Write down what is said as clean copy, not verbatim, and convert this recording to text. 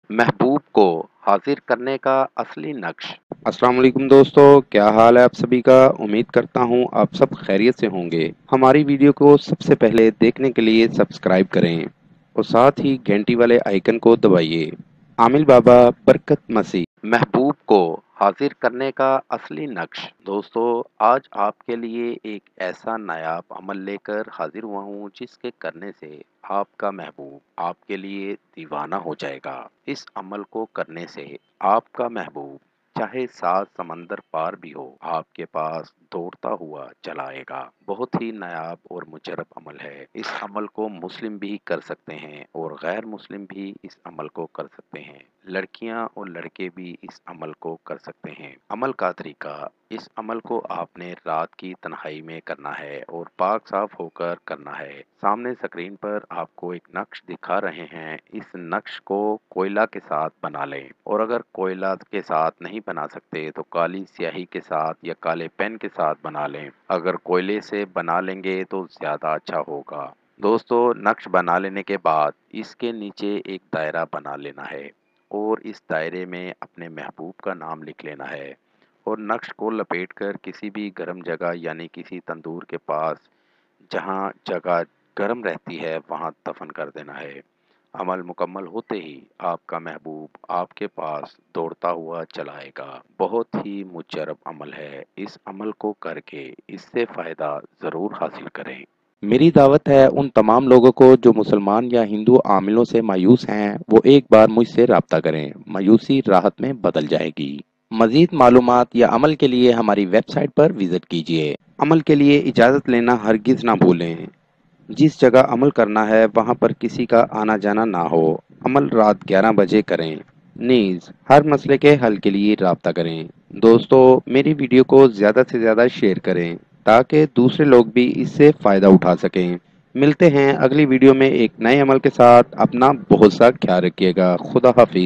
महबूब को हाजिर करने का असली नक्श। अस्सलाम वालेकुम दोस्तों, क्या हाल है आप सभी का। उम्मीद करता हूँ आप सब खैरियत से होंगे। हमारी वीडियो को सबसे पहले देखने के लिए सब्सक्राइब करें और साथ ही घंटी वाले आइकन को दबाइए। आमिल बाबा बरकत मसीह। महबूब को हाजिर करने का असली नक्श। दोस्तों, आज आपके लिए एक ऐसा नायाब अमल लेकर हाजिर हुआ हूँ जिसके करने से आपका महबूब आपके लिए दीवाना हो जाएगा। इस अमल को करने से आपका महबूब चाहे 7 समंदर पार भी हो, आपके पास दौड़ता हुआ चला आएगा। बहुत ही नायाब और मुजरब अमल है। इस अमल को मुस्लिम भी कर सकते हैं और गैर मुस्लिम भी इस अमल को कर सकते हैं। लड़कियां और लड़के भी इस अमल को कर सकते हैं। अमल का तरीका। इस अमल को आपने रात की तन्हाई में करना है और पाक साफ होकर करना है। सामने स्क्रीन पर आपको एक नक्श दिखा रहे हैं। इस नक्श को कोयला के साथ बना लें और अगर कोयला के साथ नहीं बना सकते तो काली स्याही के साथ या काले पेन के साथ बना लें। अगर कोयले से बना लेंगे तो ज़्यादा अच्छा होगा। दोस्तों, नक्श बना लेने के बाद इसके नीचे एक दायरा बना लेना है और इस दायरे में अपने महबूब का नाम लिख लेना है और नक्श को लपेटकर किसी भी गर्म जगह यानी किसी तंदूर के पास जहां जगह गर्म रहती है वहां दफन कर देना है। अमल मुकम्मल होते ही आपका महबूब आपके पास दौड़ता हुआ चला आएगा। बहुत ही मुजरब अमल है। इस अमल को करके इससे फ़ायदा ज़रूर हासिल करें। मेरी दावत है उन तमाम लोगों को जो मुसलमान या हिंदू आमिलों से मायूस हैं, वो एक बार मुझसे राब्ता करें। मायूसी राहत में बदल जाएगी। मज़ीद मालूमात या अमल के लिए हमारी वेबसाइट पर विज़िट कीजिए। अमल के लिए इजाज़त लेना हरगिज़ ना भूलें। जिस जगह अमल करना है वहाँ पर किसी का आना जाना ना हो। अमल रात 11 बजे करें। नीज़ हर मसले के हल के लिए राब्ता करें। दोस्तों, मेरी वीडियो को ज़्यादा से ज़्यादा शेयर करें ताकि दूसरे लोग भी इससे फ़ायदा उठा सकें। मिलते हैं अगली वीडियो में एक नए अमल के साथ। अपना बहुत सा ख्याल रखिएगा। खुदा हाफिज़।